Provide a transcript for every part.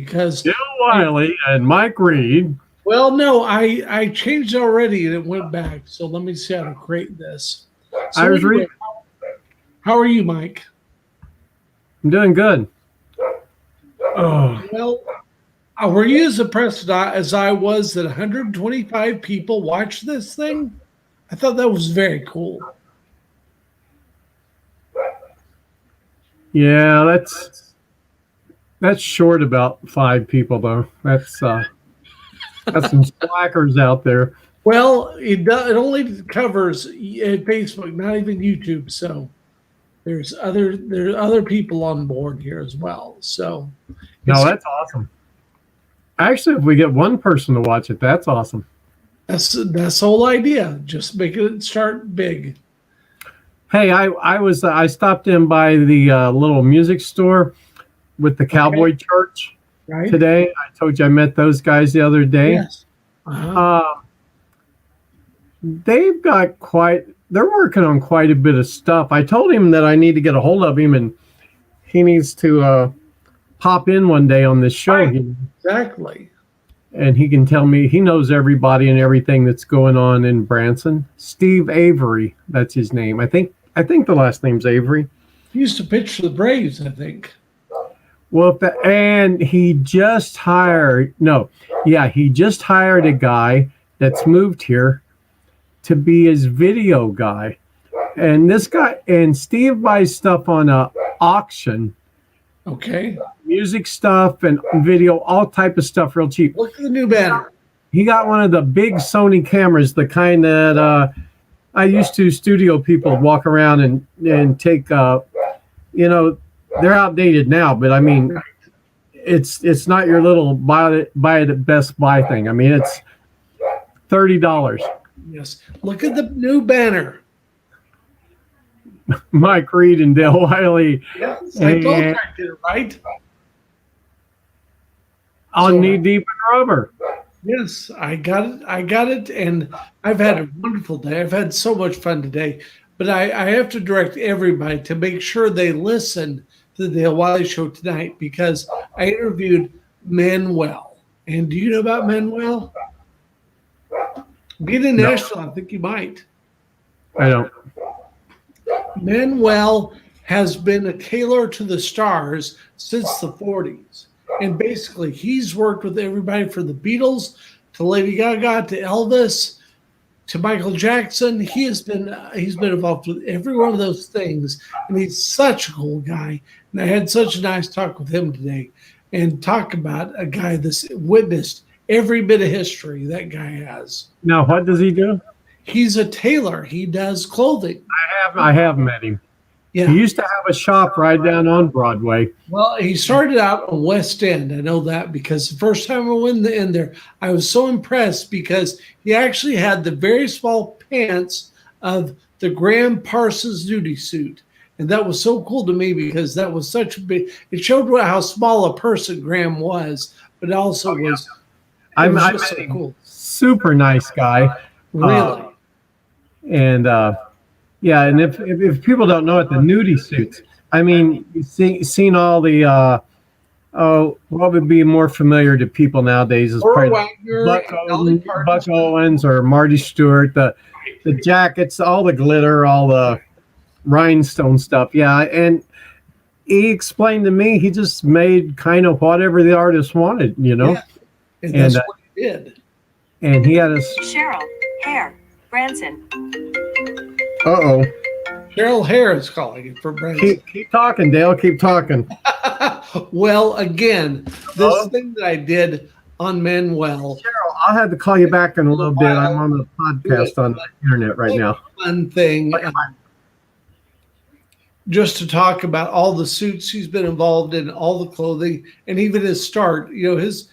because Bill Wiley and Mike Reed. well, no, I changed it already and it went back. So let me see how to create this. I So was anyway, reading. how are you, Mike? I'm doing good. Oh, Well, were you as impressed as I was that 125 people watched this thing? I thought that was very cool. yeah, that's short about 5 people though. That's some slackers out there. Well, it only covers Facebook, not even YouTube. So there's other people on board here as well. So No, it's that's awesome. Actually, if we get one person to watch it, that's awesome. that's the whole idea. Just make it start big. Hey, I stopped in by the little music store with the Cowboy Church Right? today. I told you I met those guys the other day. Yes. Uh-huh. They've got they're working on quite a bit of stuff. I told him that I need to get a hold of him and he needs to pop in one day on this show. Right. Exactly. And he can tell me, he knows everybody and everything that's going on in Branson. Steve Avery, that's his name. I think the last name's Avery. He used to pitch for the Braves, I think. Well, and he just hired a guy that's moved here to be his video guy. And this guy, and Steve buys stuff on a auction. Okay. Music stuff and video, all type of stuff real cheap. Look at the new banner. He got one of the big Sony cameras, the kind that I used to studio people walk around and take, they're outdated now, but I mean, it's not your little buy it at Best Buy thing. I mean, it's $30. Yes. Look at the new banner. Mike Reed and Dale Wiley. Yes. I told you I did it right. On Knee Deep in Rubber. Yes, I got it, and I've had a wonderful day. I've had so much fun today, but I have to direct everybody to make sure they listen to the Dale Wiley Show tonight because I interviewed Manuel. And do you know about Manuel? Being in Nashville, I think you might. I don't. Manuel has been a tailor to the stars since the 40s. And basically, he's worked with everybody from the Beatles to Lady Gaga to Elvis to Michael Jackson. He's been involved with every one of those things, and he's such a cool guy. And I had such a nice talk with him today, and talk about a guy that's witnessed every bit of history that guy has. Now, what does he do? He's a tailor. He does clothing. I have met him. Yeah. He used to have a shop right down on Broadway. Well, he started out on West End. I know that because the first time I went in there, I was so impressed because he actually had the very small pants of the Graham Parsons duty suit. And that was so cool to me because that was such a big, it showed how small a person Graham was, but also was, I was met just so him. cool. Super nice guy. Really? And and if people don't know it, the nudie suits. I mean, you've seen all the what would be more familiar to people nowadays is probably Buck Owens or Marty Stewart, the jackets, all the glitter, all the rhinestone stuff. Yeah, and he explained to me he just made kind of whatever the artist wanted, Yeah. And that's what he did. And he had a Cheryl Hare Branson. Uh-oh. Cheryl Hare is calling it for Branson. Keep talking, Dale. Keep talking. Well, again, this thing that I did on Manuel. Cheryl, I'll have to call you back in a little bit. I'm on the podcast on the internet right now. Fun thing. Just to talk about all the suits he's been involved in, all the clothing, and even his start. You know, his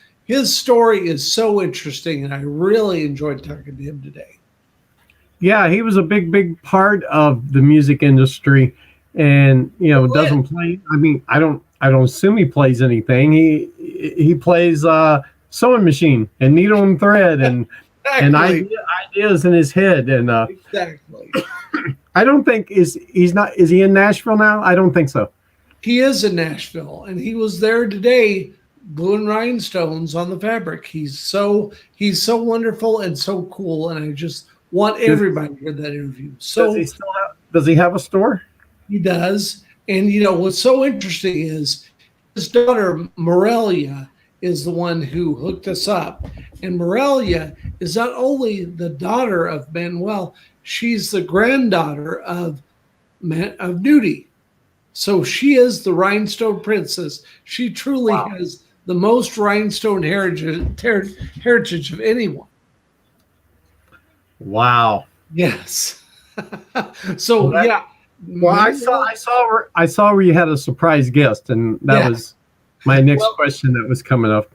story is so interesting, and I really enjoyed talking to him today. Yeah, he was a big part of the music industry, and doesn't play. I mean, I don't assume he plays anything. He plays sewing machine and needle and thread and Exactly. and ideas in his head. And Exactly. I don't think is he in Nashville now? I don't think so. He is in Nashville, and he was there today gluing rhinestones on the fabric. He's so wonderful and so cool, and I just want everybody to hear that interview. So does he have a store? He does. And what's so interesting is his daughter Morelia is the one who hooked us up. And Morelia is not only the daughter of Manuel, she's the granddaughter of Nudie. So she is the rhinestone princess. She truly has the most rhinestone heritage of anyone. Wow. Yes. So yeah. Well, I saw where you had a surprise guest, and that was my next question that was coming up.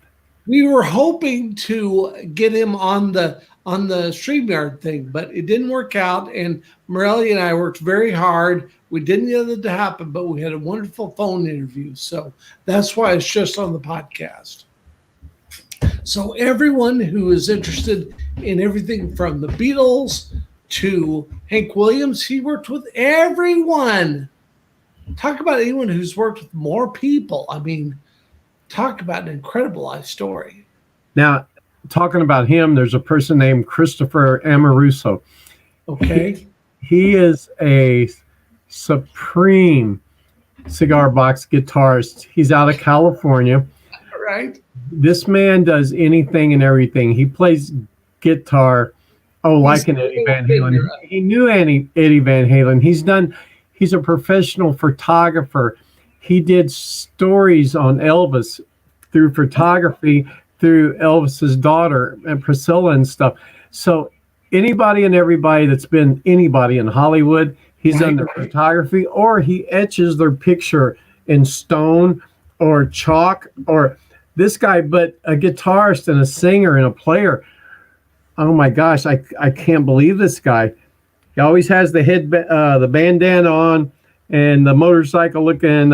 We were hoping to get him on the StreamYard thing, but it didn't work out. And Morelia and I worked very hard. We didn't get it to happen, but we had a wonderful phone interview. So that's why it's just on the podcast. So everyone who is interested in everything from the Beatles to Hank Williams, he worked with everyone. Talk about anyone who's worked with more people. I mean, talk about an incredible life story. Now, talking about him, there's a person named Christopher Amoruso. Okay. He is a supreme cigar box guitarist. He's out of California. Right. This man does anything and everything. He plays guitar. Like an Eddie Van Halen. He knew Eddie Van Halen. He's a professional photographer. He did stories on Elvis through photography, through Elvis's daughter and Priscilla and stuff. So anybody and everybody that's been anybody in Hollywood, he's done their photography, or he etches their picture in stone or chalk, or this guy, but a guitarist and a singer and a player. Oh my gosh, I can't believe this guy. He always has the bandana on and the motorcycle looking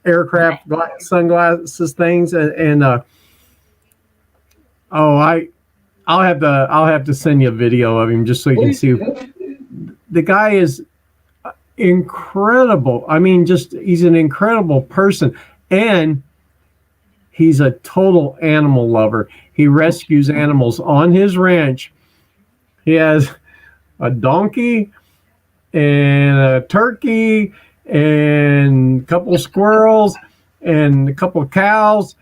aircraft sunglasses things, I'll have to send you a video of him just so you can see. The guy is incredible. I mean, he's an incredible person, and he's a total animal lover. He rescues animals on his ranch. He has a donkey and a turkey and a couple of squirrels and a couple of cows.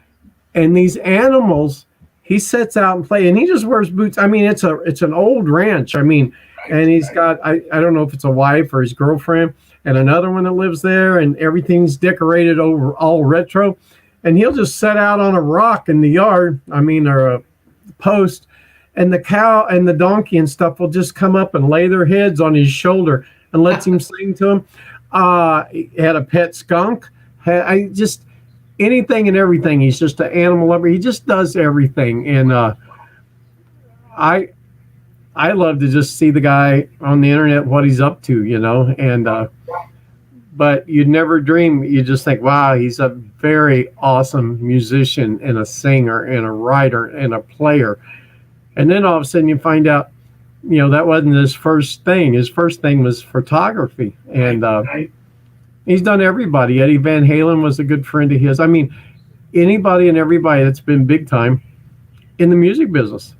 And these animals, he sets out and plays, and he just wears boots. I mean, it's an old ranch. I mean, and he's got, I don't know if it's a wife or his girlfriend and another one that lives there, and everything's decorated over all retro. And he'll just set out on a rock in the yard, or a post, and the cow and the donkey and stuff will just come up and lay their heads on his shoulder and lets him sing to him. He had a pet skunk. Anything and everything. He's just an animal lover. He just does everything. And I love to just see the guy on the internet, what he's up to, but you'd never dream. You just think, wow, he's a very awesome musician and a singer and a writer and a player. And then all of a sudden you find out, that wasn't his first thing. His first thing was photography. And he's done everybody. Eddie Van Halen was a good friend of his. I mean, anybody and everybody that's been big time in the music business.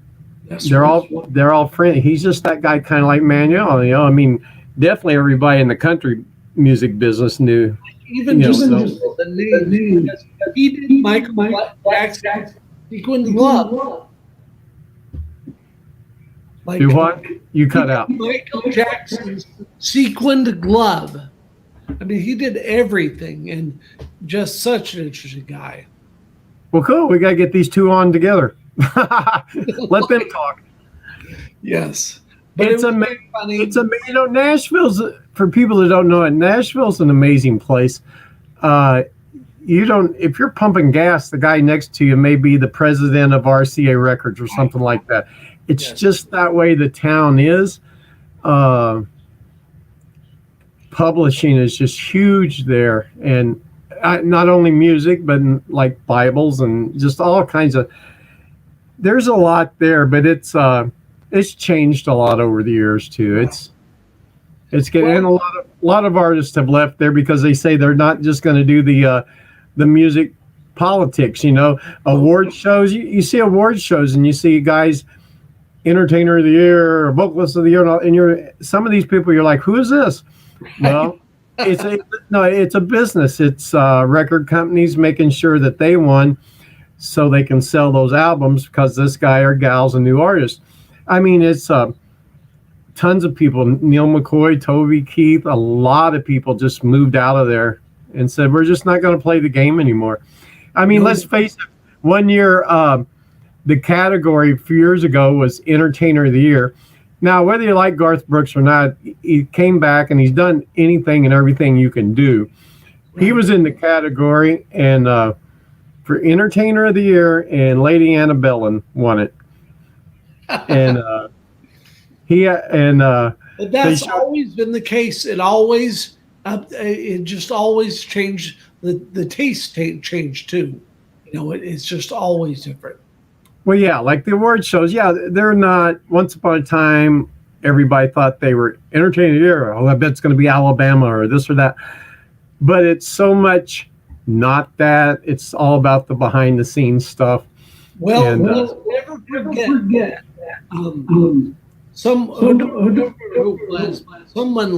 Yes, they're all friends. He's just that guy, kind of like Manuel. Definitely everybody in the country music business knew. Even just the name. He did Michael Jackson's Sequined Glove. Do what? You cut out. Michael Jackson's Sequined Glove. He did everything, and just such an interesting guy. Well, cool. We got to get these two on together. Let them talk. Yes. But it's amazing. Nashville's, for people that don't know it, Nashville's an amazing place. If you're pumping gas, the guy next to you may be the president of RCA Records or something like that. It's just that way the town is. Publishing is just huge there, and not only music, but like Bibles and just all kinds of. There's a lot there, but it's changed a lot over the years too. It's getting, and a lot of artists have left there because they say they're not just going to do the music politics, award shows. You see award shows and you see guys, entertainer of the year, or vocalist of the year, and some of these people, you're like, who is this? Well, it's a business. It's record companies making sure that they won so they can sell those albums because this guy or gal's a new artist. I mean, it's tons of people, Neil McCoy, Toby Keith, a lot of people just moved out of there and said, we're just not going to play the game anymore. I mean, let's face it, one year, the category a few years ago was Entertainer of the Year. Now, whether you like Garth Brooks or not, he came back and he's done anything and everything you can do. He was in the category and for Entertainer of the Year, and Lady Antebellum won it. And But that's always been the case. It just always changed. The taste changed too. It's just always different. Well, yeah, like the award shows. Yeah, they're not. Once upon a time, everybody thought they were Entertainer of the Year. Oh, I bet it's going to be Alabama or this or that. But it's so much not that. It's all about the behind the scenes stuff. Well, never forget someone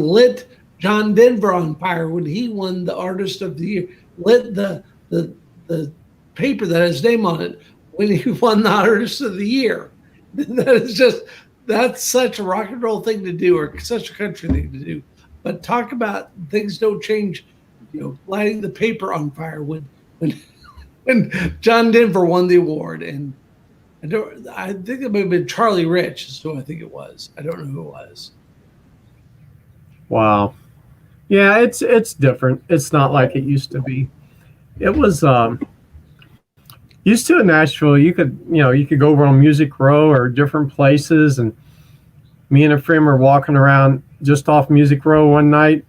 lit John Denver on fire when he won the Artist of the Year. Lit the paper that has his name on it when he won the Artist of the Year. That's such a rock and roll thing to do, or such a country thing to do. But talk about things don't change. Lighting the paper on fire when John Denver won the award, and I think it may have been Charlie Rich is who I think it was. I don't know who it was. Wow. Yeah, it's different. It's not like it used to be. It was used to in Nashville. You could go over on Music Row or different places, and me and a friend were walking around just off Music Row one night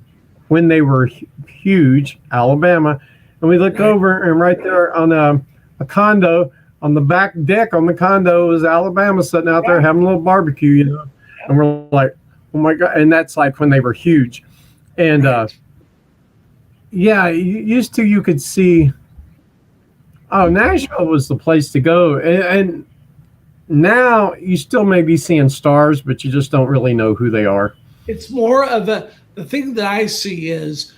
when they were huge, Alabama, and we looked over, and right there on a condo, on the back deck on the condo was Alabama sitting out there having a little barbecue, and we're like, oh my God. And that's like when they were huge. And you could see, Nashville was the place to go. And now you still may be seeing stars, but you just don't really know who they are. It's more of the thing that I see is,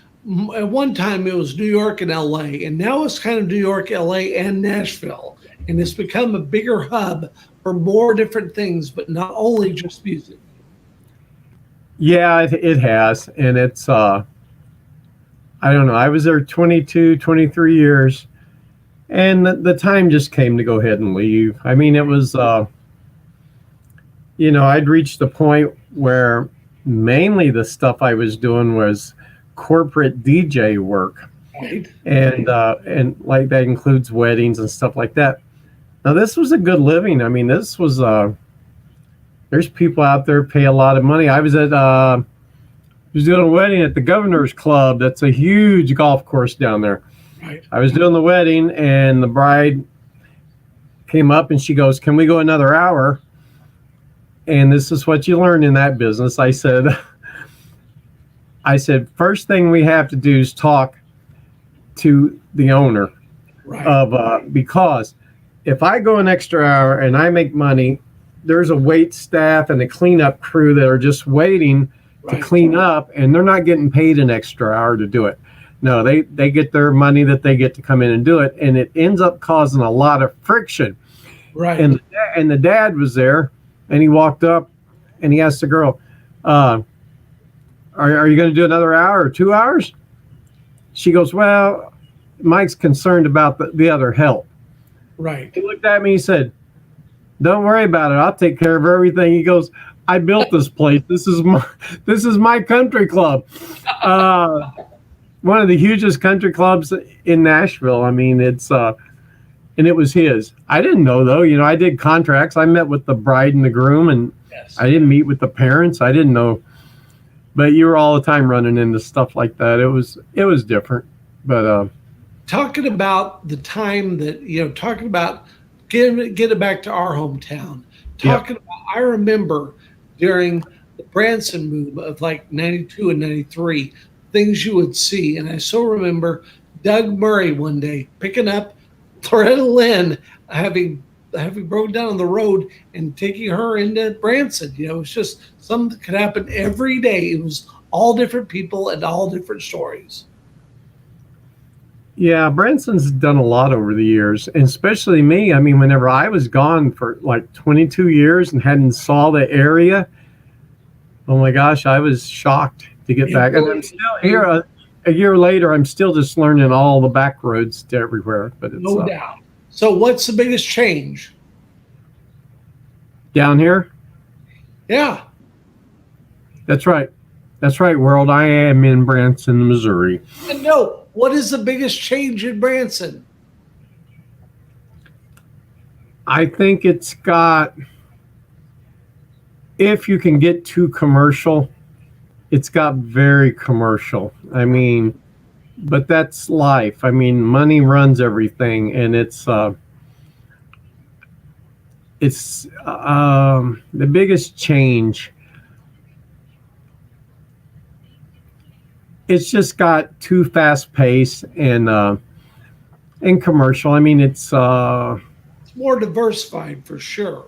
at one time it was New York and LA, and now it's kind of New York, LA, and Nashville. And it's become a bigger hub for more different things, but not only just music. Yeah, it has. And it's, I don't know, I was there 22, 23 years, and the time just came to go ahead and leave. I mean, it was, I'd reached the point where mainly the stuff I was doing was corporate DJ work. Right. And like that includes weddings and stuff like that. Now, this was a good living. I mean, this was, there's people out there pay a lot of money. I was doing a wedding at the Governor's Club. That's a huge golf course down there. Right. I was doing the wedding, and the bride came up and she goes, "Can we go another hour?" And this is what you learn in that business. I said, first thing we have to do is talk to the owner. Right. Because if I go an extra hour and I make money, there's a wait staff and a cleanup crew that are just waiting to clean up, and they're not getting paid an extra hour to do it. No, they get their money that they get to come in and do it, and it ends up causing a lot of friction. Right. And the dad was there, and he walked up and he asked the girl, are you going to do another hour or 2 hours? She goes, well, Mike's concerned about the other help. Right. He looked at me and said, don't worry about it. I'll take care of everything. He goes, I built this place. This is my country club. One of the hugest country clubs in Nashville. I mean, it's, and it was his. I didn't know though, I did contracts. I met with the bride and the groom, and yes. I didn't meet with the parents. I didn't know, but you were all the time running into stuff like that. It was different, but, talking about the time that, talking about get it back to our hometown. Talking about, I remember during the Branson move of like 92 and 93, things you would see. And I so remember Doug Murray one day picking up Loretta Lynn having broken down on the road and taking her into Branson. It's just something that could happen every day. It was all different people and all different stories. Yeah, Branson's done a lot over the years, and especially me. I mean, whenever I was gone for like 22 years and hadn't saw the area, oh my gosh, I was shocked to get back. And I'm still here a year later. I'm still just learning all the back roads to everywhere. But it's, no doubt. So what's the biggest change? Down here? Yeah. That's right. That's right, world. I am in Branson, Missouri. And no, what is the biggest change in Branson? I think it's got, if you can get too commercial, it's got very commercial. I mean, but that's life. I mean, money runs everything, and it's the biggest change. It's just got too fast paced and commercial. I mean, it's more diversified for sure.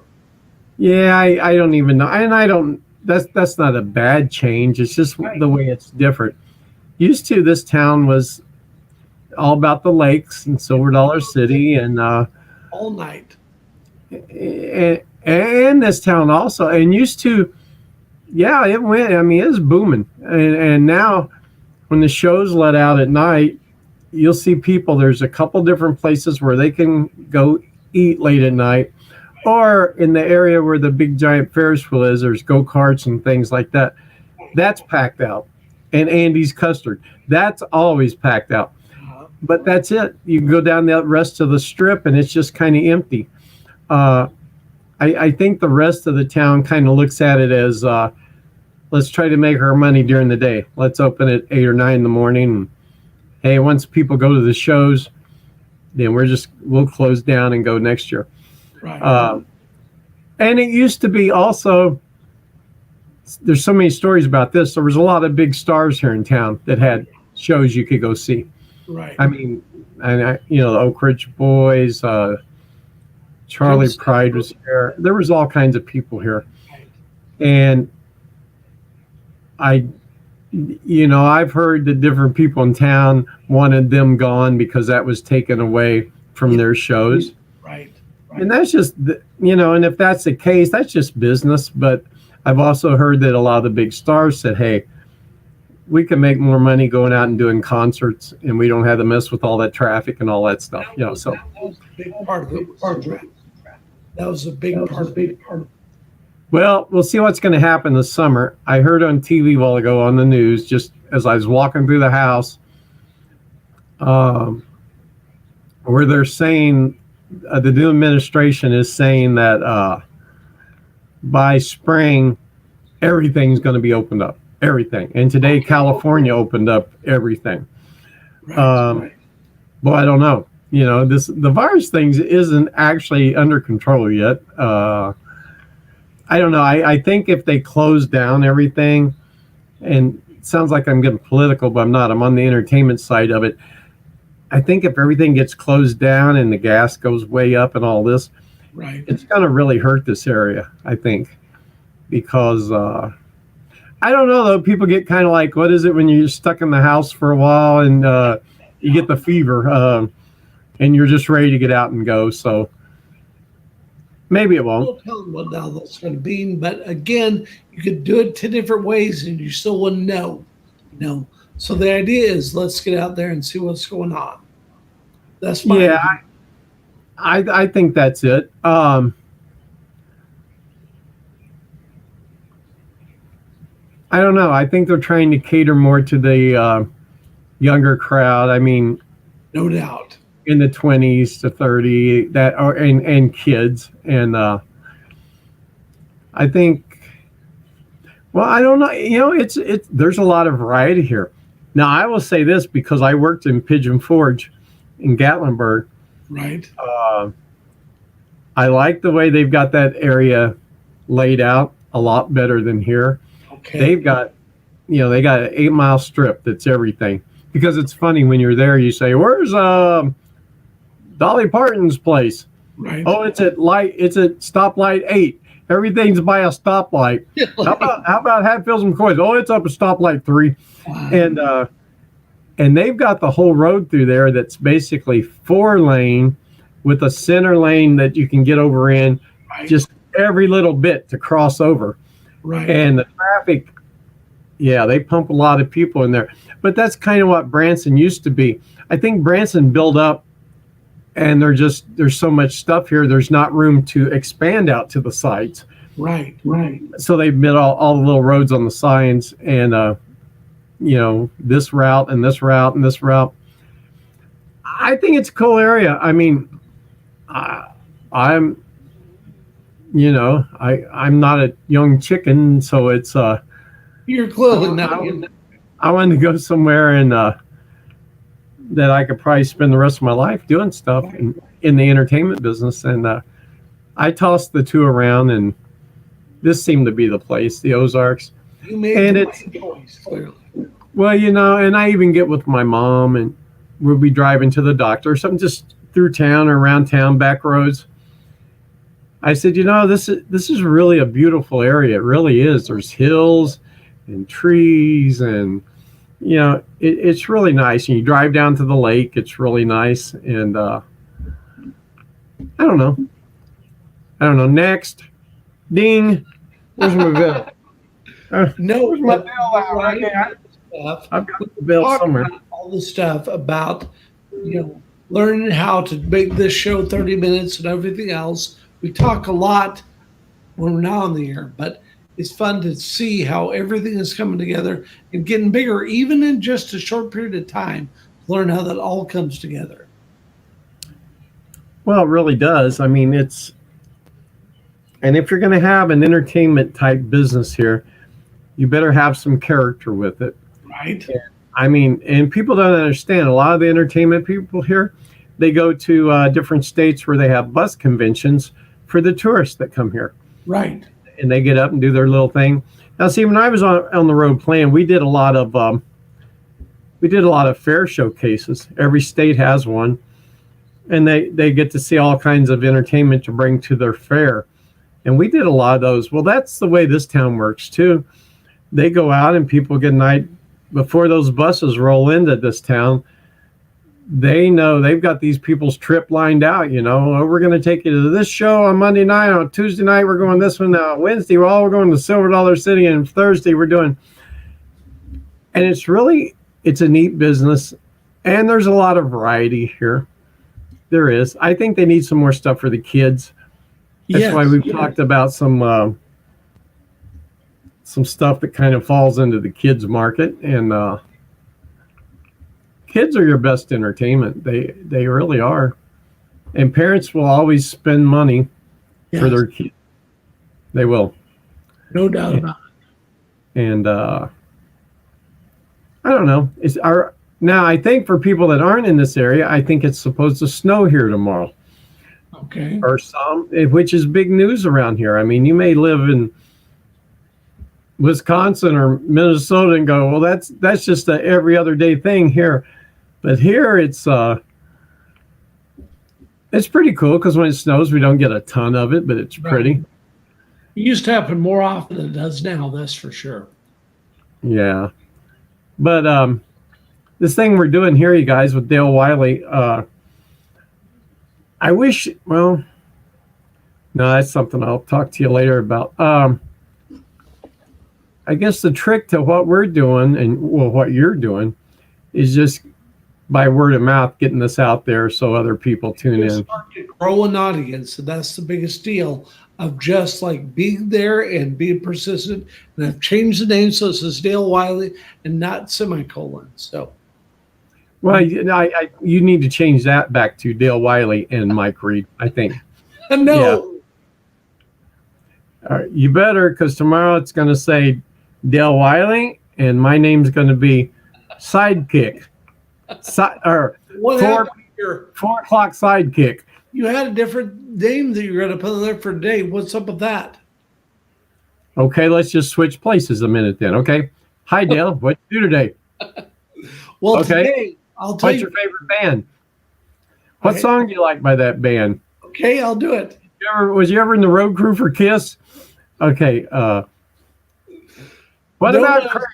Yeah, I don't even know, and I don't. That's not a bad change. It's just the way it's different. Used to, this town was all about the lakes and Silver Dollar City and all night. And this town also, and used to, yeah, it went. I mean, it was booming, and now when the shows let out at night, you'll see people. There's a couple different places where they can go eat late at night, or in the area where the big giant Ferris wheel is, there's go-karts and things like that. That's packed out. And Andy's Custard, that's always packed out. But that's it. You can go down the rest of the strip and it's just kind of empty. I think the rest of the town kind of looks at it as, let's try to make our money during the day. Let's open at 8 or 9 in the morning. And, hey, once people go to the shows, then we'll close down and go next year. Right. And it used to be also, there's so many stories about this. There was a lot of big stars here in town that had shows you could go see. Right. I mean, the Oak Ridge Boys, Charlie Pride was here. There was all kinds of people here. And I've heard that different people in town wanted them gone because that was taken away from their shows. Right. And that's just, and if that's the case, that's just business. But I've also heard that a lot of the big stars said, hey, we can make more money going out and doing concerts, and we don't have to mess with all that traffic and all that stuff. So that was a big part of it. That was a big part of it. Well, we'll see what's going to happen this summer. I heard on TV a while ago on the news, just as I was walking through the house, where they're saying, the new administration is saying that by spring, everything's going to be opened up. Everything. And today, California opened up everything. Right. Well, I don't know. The virus thing isn't actually under control yet. I don't know. I think if they close down everything, and it sounds like I'm getting political, but I'm not. I'm on the entertainment side of it. I think if everything gets closed down and the gas goes way up and all this, right, it's going to really hurt this area, I think, because I don't know, though. People get kind of like, what is it when you're stuck in the house for a while and you get the fever and you're just ready to get out and go. So maybe it won't. We'll tell them what now that's going to be. But again, you could do it 10 different ways and you still wouldn't know. So the idea is let's get out there and see what's going on. That's my idea. I think that's it. I don't know. I think they're trying to cater more to the younger crowd. I mean, no doubt, in the 20s to 30 and kids. And I think, well, I don't know. It's there's a lot of variety here. Now, I will say this because I worked in Pigeon Forge in Gatlinburg. Right. I like the way they've got that area laid out a lot better than here. Okay. They've got, they got an 8-mile strip that's everything. Because it's funny when you're there, you say, "Where's the Dolly Parton's place. Right. Oh, it's at stoplight 8. Everything's by a stoplight. How about Hatfields and McCoys? Oh, it's up at stoplight 3. Wow. And they've got the whole road through there that's basically 4-lane with a center lane that you can get over in, Right. just every little bit to cross over. Right. And the traffic, yeah, they pump a lot of people in there. But that's kind of what Branson used to be. I think Branson built up, and there's so much stuff here, there's not room to expand out to the sides. Right. Right. So they made all the little roads on the sides, and this route and this route and this route. I think it's a cool area. I mean, I'm not a young chicken, so it's You're clearly not. I wanted to go somewhere and that I could probably spend the rest of my life doing stuff in the entertainment business. And I tossed the two around, and this seemed to be the place, the Ozarks. You made And the it's- right choice, clearly. Well, and I even get with my mom, and we'll be driving to the doctor or something, just through town or around town, back roads. I said, this is really a beautiful area. It really is. There's hills and trees, and it's really nice. And you drive down to the lake. It's really nice. And I don't know. Next, ding. Where's my bill? No, Where's my but- bill at? right. Okay, Stuff. I've got the bill Talk somewhere. about all the stuff about learning how to make this show 30 minutes and everything else. We talk a lot when we're not on the air, but it's fun to see how everything is coming together and getting bigger, even in just a short period of time. Learn how that all comes together. Well, it really does. I mean, and if you're going to have an entertainment type business here, you better have some character with it. Right. I mean, and people don't understand. A lot of the entertainment people here, they go to different states where they have bus conventions for the tourists that come here, Right. and they get up and do their little thing. Now, see, when I was on the road playing, we did a lot of fair showcases. Every state has one, and they get to see all kinds of entertainment to bring to their fair. And we did a lot of those. Well, that's the way this town works too. They go out and people get a night before those buses roll into this town. They know they've got these people's trip lined out. Oh, we're going to take you to this show on Monday night. On Tuesday night, we're going this one. Now Wednesday, we're going to Silver Dollar City, and Thursday we're doing. And it's a neat business, and there's a lot of variety here. There is. I think they need some more stuff for the kids. That's why we've talked about some stuff that kind of falls into the kids market, and kids are your best entertainment. They really are. And parents will always spend money for their kids. They will. No doubt about it. And I don't know. Now I think for people that aren't in this area, I think it's supposed to snow here tomorrow. Okay. Or which is big news around here. I mean, you may live in Wisconsin or Minnesota and go, well, that's just a every other day thing here. But here it's pretty cool because when it snows, we don't get a ton of it, but it's pretty. Right. It used to happen more often than it does now, that's for sure. Yeah. But this thing we're doing here, you guys, with Dale Wiley, I wish, no, that's something I'll talk to you later about. I guess the trick to what we're doing and what you're doing is just by word of mouth, getting this out there so other people tune in. Start to grow an audience, and that's the biggest deal of just like being there and being persistent. And I've changed the name so it says Dale Wiley and not semicolon. So, Well, you need to change that back to Dale Wiley and Mike Reed, I think. no. Yeah. All right, you better, because tomorrow it's going to say Dale Wiley, and my name's going to be Sidekick. What 4 happened here? o'clock Sidekick. You had a different name that you were going to put in there for today. What's up with that? Okay, let's just switch places a minute then. Okay. Hi, Dale. What you do today? Well, Okay. today I'll tell What's you. your favorite band? What song do you like by that band? Okay, I'll do it. Was you ever in the road crew for Kiss? Okay. What No, about Craig?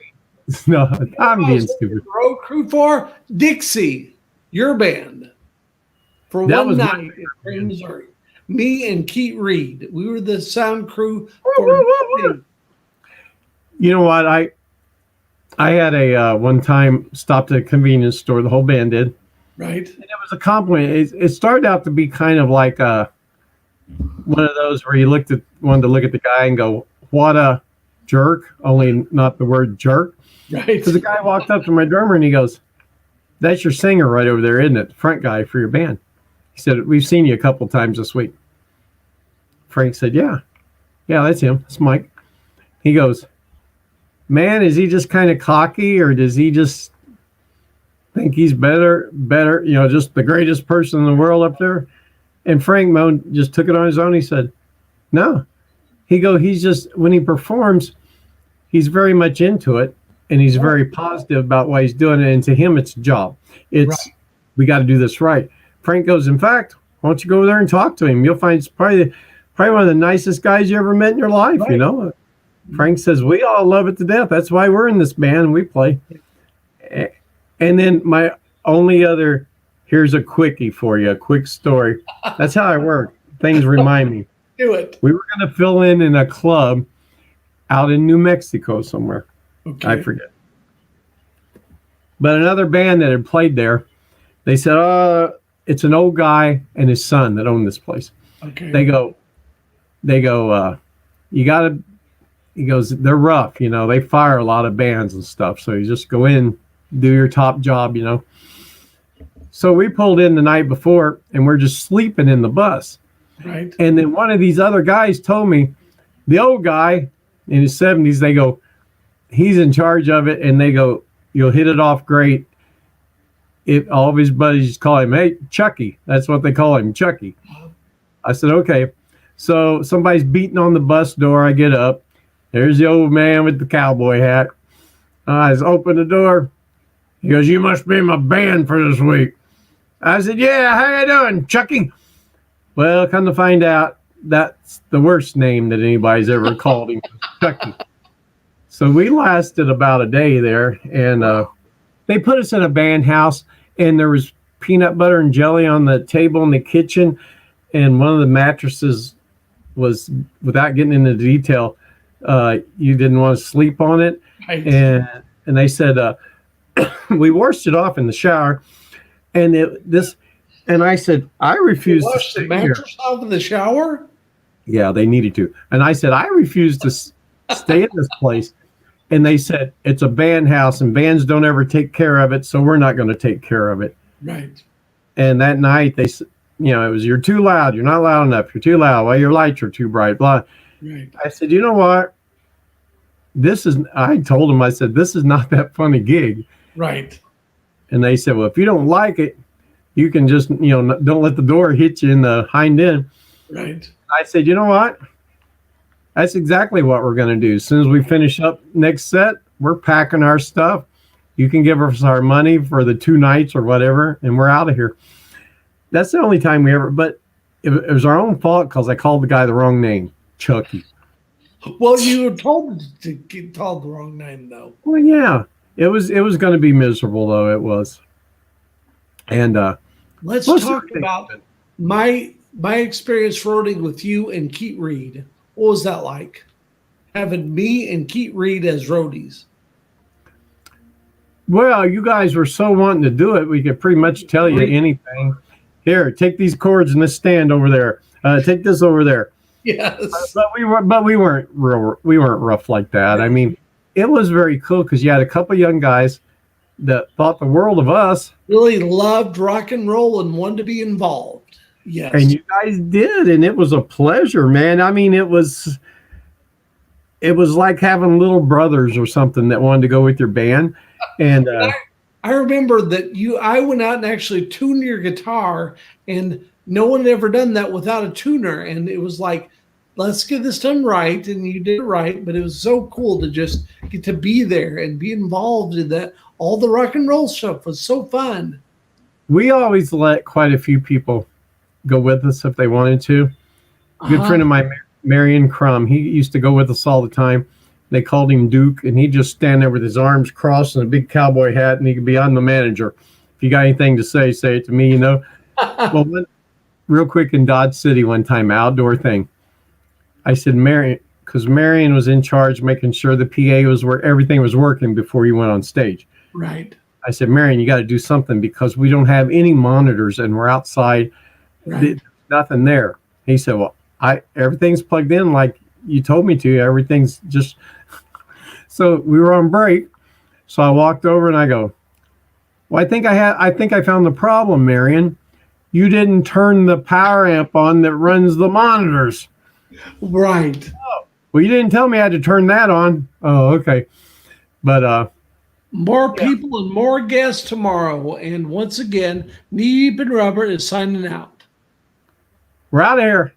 No, I'm being stupid. Road crew for Dixie, your band. For That one was my night in Spring, Missouri. Me and Keet Reed. We were the sound crew for Dixie. You know what? I had a one time stopped at a convenience store. The whole band did. Right. And it was a compliment. It started out to be kind of like one of those where you wanted to look at the guy and go, "What a jerk!" Only not the word jerk. Right. So the guy walked up to my drummer and he goes, "That's your singer right over there, isn't it? The front guy for your band." He said, "We've seen you a couple times this week." Frank said, "Yeah, that's him. That's Mike." He goes, "Man, is he just kind of cocky, or does he just think he's better, just the greatest person in the world up there?" And Frank Moan just took it on his own. He said, "No." He's just, when he performs, he's very much into it, and he's very positive about why he's doing it. And to him, it's a job. We got to do this right. Frank goes, "In fact, why don't you go over there and talk to him? You'll find it's probably one of the nicest guys you ever met in your life, right. Frank says, "We all love it to death. That's why we're in this band and we play." And then my only other, here's a quickie for you, a quick story. That's how I work. Things remind me. Do it. We were going to fill in a club out in New Mexico somewhere. Okay. I forget. But another band that had played there, they said, it's an old guy and his son that own this place. Okay. They go, you got to, he goes, they're rough, they fire a lot of bands and stuff. So you just go in, do your top job, So we pulled in the night before and we're just sleeping in the bus. Right. And then one of these other guys told me, the old guy in his 70s, they go, he's in charge of it. And they go, "You'll hit it off great." All of his buddies call him, "Hey, Chucky." That's what they call him, Chucky. I said, "Okay." So somebody's beating on the bus door. I get up. There's the old man with the cowboy hat. I just open the door. He goes, "You must be in my band for this week." I said, "Yeah, how you doing, Chucky?" Well, come to find out, that's the worst name that anybody's ever called him, Chucky. So we lasted about a day there, and they put us in a band house, and there was peanut butter and jelly on the table in the kitchen, and one of the mattresses was, without getting into detail, you didn't want to sleep on it. Right. And they said, we washed it off in the shower, and and I said, "I refuse to Wash stay the mattress off in the shower?" Yeah, they needed to. And I said, "I refuse to stay in this place." And they said, "It's a band house and bands don't ever take care of it, so we're not going to take care of it." Right. And that night they said, it was, "You're too loud. You're not loud enough. You're too loud. Well, your lights are too bright." Blah. Right. I said, "You know what? I told them, I said, this is not that fun a gig." Right. And they said, "Well, if you don't like it, you can just, don't let the door hit you in the hind end." Right. I said, "You know what? That's exactly what we're going to do. As soon as we finish up next set, we're packing our stuff. You can give us our money for the 2 nights or whatever, and we're out of here." That's the only time but it was our own fault because I called the guy the wrong name, Chucky. Well, you were told to get called the wrong name, though. Well, yeah, it was going to be miserable, though. It was. And let's talk about my experience roading with you and Keet Reed. What was that like? Having me and Keet Reed as roadies. Well, you guys were so wanting to do it, we could pretty much tell you anything. Here, take these cords in this stand over there. Take this over there. Yes. But we weren't rough like that. I mean, it was very cool because you had a couple young guys that thought the world of us. Really loved rock and roll and wanted to be involved. Yes. And you guys did, and it was a pleasure, man. I mean, it was like having little brothers or something that wanted to go with your band. And I remember that I went out and actually tuned your guitar, and no one had ever done that without a tuner. And it was like, let's get this done right. And you did it right. But it was so cool to just get to be there and be involved in that. All the rock and roll stuff was so fun. we always let quite a few people go with us if they wanted to. Good friend of mine, Marion Crum, he used to go with us all the time. They called him Duke, and he'd just stand there with his arms crossed and a big cowboy hat, and he could be, I'm the manager. If you got anything to say it to me, Well, real quick in Dodge City one time, outdoor thing. I said, Marion, because Marion was in charge making sure the PA was where everything was working before he went on stage. Right. I said, Marion, you got to do something because we don't have any monitors and we're outside. Right. There's nothing there. He said, well, everything's plugged in like you told me to. Everything's just... So we were on break. So I walked over and I go, well, I think I found the problem, Marion. You didn't turn the power amp on that runs the monitors. Right. Oh, well, you didn't tell me I had to turn that on. Oh, okay. But more people and more guests tomorrow. And once again, Knee Deep in Rubber is signing out. We're out of here.